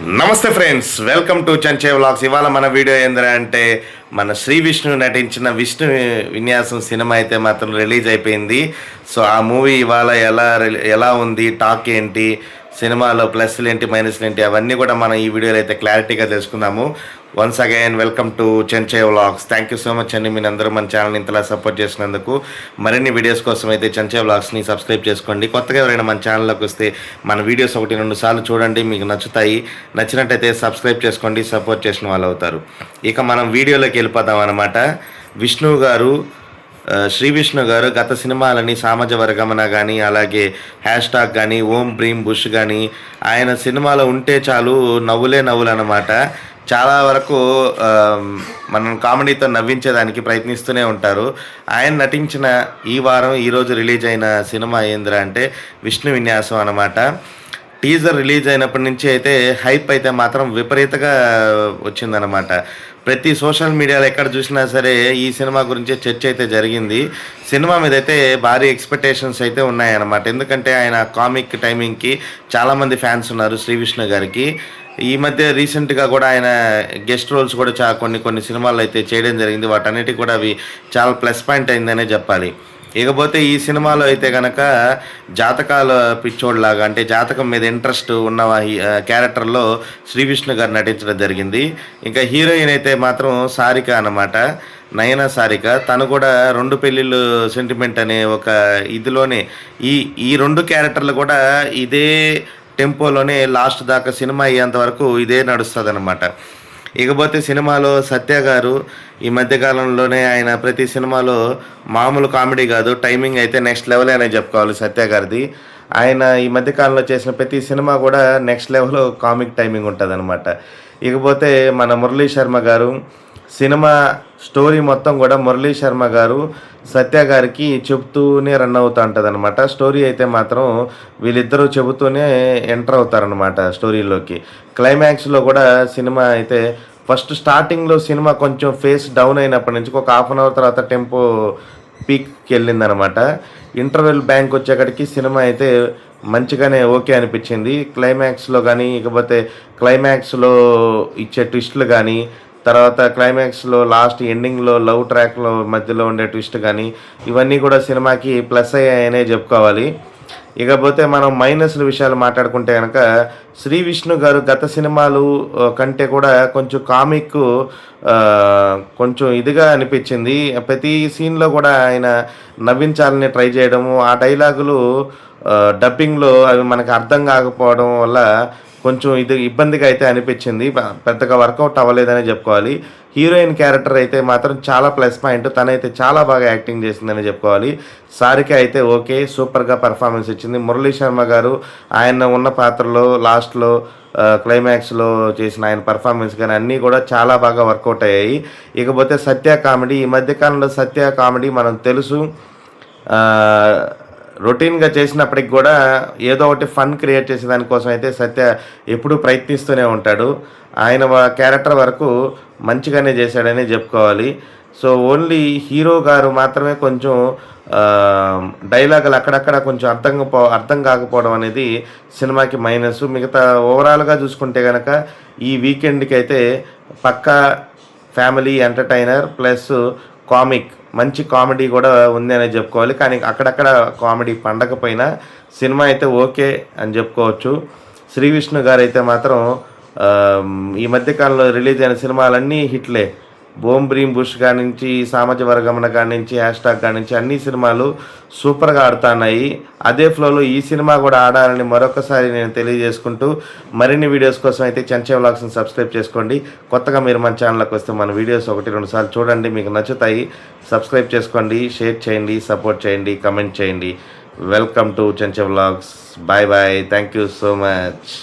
నమస్తే friends, welcome to Chanche vlogs. ఇవాళ మన వీడియో ఏంటంటే మన శ్రీ విష్ణు నటించిన విష్ణు విన్యాసం సినిమా అయితే మాత్రం రిలీజ్ అయిపోయింది. సో ఆ మూవీ ఇవాళ ఎలా ఉంది, టాక్ ఏంటి, సినిమాలో ప్లస్లు ఏంటి, మైనస్లు ఏంటి, అవన్నీ కూడా మనం ఈ వీడియోలో అయితే క్లారిటీగా తెలుసుకుందాము. Once again welcome to Chanche vlogs. Thank you so much అండి, మీరు అందరూ మన ఛానల్ని ఇంతలా సపోర్ట్ చేసినందుకు. మరిన్ని వీడియోస్ కోసం అయితే చంచే వ్లాగ్స్ని సబ్స్క్రైబ్ చేసుకోండి. కొత్తగా ఎవరైనా మన ఛానల్లోకి వస్తే మన వీడియోస్ 1-2 సార్లు చూడండి, మీకు నచ్చుతాయి. నచ్చినట్టయితే సబ్స్క్రైబ్ చేసుకోండి, సపోర్ట్ చేసిన వాళ్ళు అవుతారు. ఇక మనం వీడియోలోకి వెళ్ళిపోతాం అన్నమాట. విష్ణు గారు, శ్రీ విష్ణు గారు గత సినిమాలని సామాజ వర్గమన కానీ, అలాగే హ్యాష్ ట్యాగ్ కానీ, ఓం బ్రీం బుష్ కానీ, ఆయన సినిమాలో ఉంటే చాలు నవ్వులే నవ్వులు అన్నమాట. చాలా వరకు మనం కామెడీతో నవ్వించేదానికి ప్రయత్నిస్తూనే ఉంటారు. ఆయన నటించిన ఈరోజు రిలీజ్ అయిన సినిమా ఏంద్రా అంటే విష్ణు విన్యాసం అన్నమాట. టీజర్ రిలీజ్ అయినప్పటి నుంచి అయితే హైప్ అయితే మాత్రం విపరీతంగా వచ్చిందనమాట. ప్రతి సోషల్ మీడియాలో ఎక్కడ చూసినా సరే ఈ సినిమా గురించే చర్చ అయితే జరిగింది. సినిమా మీద అయితే భారీ ఎక్స్పెక్టేషన్స్ అయితే ఉన్నాయన్నమాట. ఎందుకంటే ఆయన కామిక్ టైమింగ్కి చాలామంది ఫ్యాన్స్ ఉన్నారు శ్రీ విష్ణు గారికి. ఈ మధ్య రీసెంట్గా కూడా ఆయన గెస్ట్ రోల్స్ కూడా కొన్ని సినిమాలు అయితే చేయడం జరిగింది. వాటన్నిటికీ కూడా అవి చాలా ప్లస్ పాయింట్ అయిందనే చెప్పాలి. ఇకపోతే ఈ సినిమాలో అయితే కనుక జాతకాల పిచ్చోడ్లాగా, అంటే జాతకం మీద ఇంట్రెస్ట్ ఉన్న క్యారెక్టర్లో శ్రీ విష్ణు గారు నటించడం జరిగింది. ఇంకా హీరోయిన్ అయితే మాత్రం సారిక అన్నమాట, నయన సారిక. తను కూడా 2 పెళ్ళిళ్ళు సెంటిమెంట్ అనే ఒక ఇదిలోనే ఈ 2 క్యారెక్టర్లు కూడా ఇదే టెంపోలోనే లాస్ట్ దాకా సినిమా అయ్యేంత వరకు ఇదే నడుస్తుంది అన్నమాట. ఇకపోతే సినిమాలో సత్య గారు ఈ మధ్యకాలంలోనే ఆయన ప్రతి సినిమాలో మామూలు కామెడీ కాదు, టైమింగ్ అయితే నెక్స్ట్ లెవెల్ అనే చెప్పుకోవాలి సత్య గారిది. ఆయన ఈ మధ్యకాలంలో చేసిన ప్రతి సినిమా కూడా నెక్స్ట్ లెవెల్ కామిక్ టైమింగ్ ఉంటుంది అనమాట. ఇకపోతే మన మురళీ శర్మ గారు సినిమా స్టోరీ మొత్తం కూడా మురళీ శర్మ గారు సత్య గారికి చెబుతూనే రన్ అవుతూ ఉంటుంది అనమాట. స్టోరీ అయితే మాత్రం వీళ్ళిద్దరూ చెబుతూనే ఎంటర్ అవుతారనమాట స్టోరీలోకి. క్లైమాక్స్లో కూడా సినిమా అయితే ఫస్ట్ స్టార్టింగ్లో సినిమా కొంచెం ఫేస్ డౌన్ అయినప్పటి నుంచి ఒక హాఫ్ అన్ అవర్ తర్వాత టెంపో పీక్కి వెళ్ళిందనమాట. ఇంటర్వెల్ బ్యాంక్ వచ్చేక్కడికి సినిమా అయితే మంచిగానే ఓకే అనిపించింది. క్లైమాక్స్లో కానీ, ఇకపోతే క్లైమాక్స్లో ఇచ్చే ట్విస్టులు కానీ, తర్వాత క్లైమాక్స్లో లాస్ట్ ఎండింగ్లో లవ్ ట్రాక్లో మధ్యలో ఉండే ట్విస్ట్ కానీ, ఇవన్నీ కూడా సినిమాకి ప్లస్ అయ్యాయనే చెప్పుకోవాలి. ఇకపోతే మనం మైనస్ల విషయాలు మాట్లాడుకుంటే కనుక శ్రీ విష్ణు గారు గత సినిమాలు కంటే కూడా కొంచెం కామిక్ కొంచెం ఇదిగా అనిపించింది. ప్రతి సీన్లో కూడా ఆయన నవ్వించాలని ట్రై చేయడము, ఆ డైలాగులు డబ్బింగ్లో అవి మనకు అర్థం కాకపోవడం వల్ల కొంచెం ఇబ్బందిగా అయితే అనిపించింది. పెద్దగా వర్కౌట్ అవ్వలేదని చెప్పుకోవాలి. హీరోయిన్ క్యారెక్టర్ అయితే మాత్రం చాలా ప్లస్ పాయింట్, తనైతే చాలా బాగా యాక్టింగ్ చేసిందని చెప్పుకోవాలి. సారిక అయితే ఓకే, సూపర్గా పర్ఫార్మెన్స్ ఇచ్చింది. మురళీ శర్మ గారు ఆయన ఉన్న పాత్రలో లాస్ట్లో క్లైమాక్స్లో చేసిన ఆయన పర్ఫార్మెన్స్ కానీ అన్నీ కూడా చాలా బాగా వర్కౌట్ అయ్యాయి. ఇకపోతే సత్య కామెడీ, ఈ మధ్యకాలంలో సత్య కామెడీ మనం తెలుసు రొటీన్గా చేసినప్పటికి కూడా ఏదో ఒకటి ఫన్ క్రియేట్ చేసే దానికోసం అయితే సత్య ఎప్పుడూ ప్రయత్నిస్తూనే ఉంటాడు. ఆయన క్యారెక్టర్ వరకు మంచిగానే చేశాడనే చెప్పుకోవాలి. సో ఓన్లీ హీరో గారు మాత్రమే కొంచెం డైలాగులు అక్కడక్కడ కొంచెం అర్థం కాకపోవడం అనేది సినిమాకి మైనస్. మిగతా ఓవరాల్గా చూసుకుంటే కనుక ఈ వీకెండ్కి అయితే పక్కా ఫ్యామిలీ ఎంటర్టైనర్ ప్లస్ కామిక్, మంచి కామెడీ కూడా ఉంది అని చెప్పుకోవాలి. కానీ అక్కడక్కడ కామెడీ పండకపోయినా సినిమా అయితే ఓకే అని చెప్పుకోవచ్చు. శ్రీ విష్ణు గారు అయితే మాత్రం ఈ మధ్యకాలంలో రిలీజ్ అయిన సినిమాలన్నీ హిట్లే. ఓం బ్రీం బుష్ కాడి నుంచి, సామాజ వర్గమన కాడి నుంచి, హ్యాష్ ట్యాగ్ కాడి నుంచి అన్ని సినిమాలు సూపర్గా ఆడుతున్నాయి. అదే ఫ్లోలో ఈ సినిమా కూడా ఆడాలని మరొకసారి నేను తెలియజేసుకుంటూ, మరిన్ని వీడియోస్ కోసం అయితే చంచే వ్లాగ్స్ని సబ్స్క్రైబ్ చేసుకోండి. కొత్తగా మీరు మన ఛానల్కి వస్తే మన వీడియోస్ 1-2 సార్లు చూడండి, మీకు నచ్చుతాయి. సబ్స్క్రైబ్ చేసుకోండి, షేర్ చేయండి, సపోర్ట్ చేయండి, కమెంట్ చేయండి. Welcome to Chanche vlogs. Bye bye, thank you so much.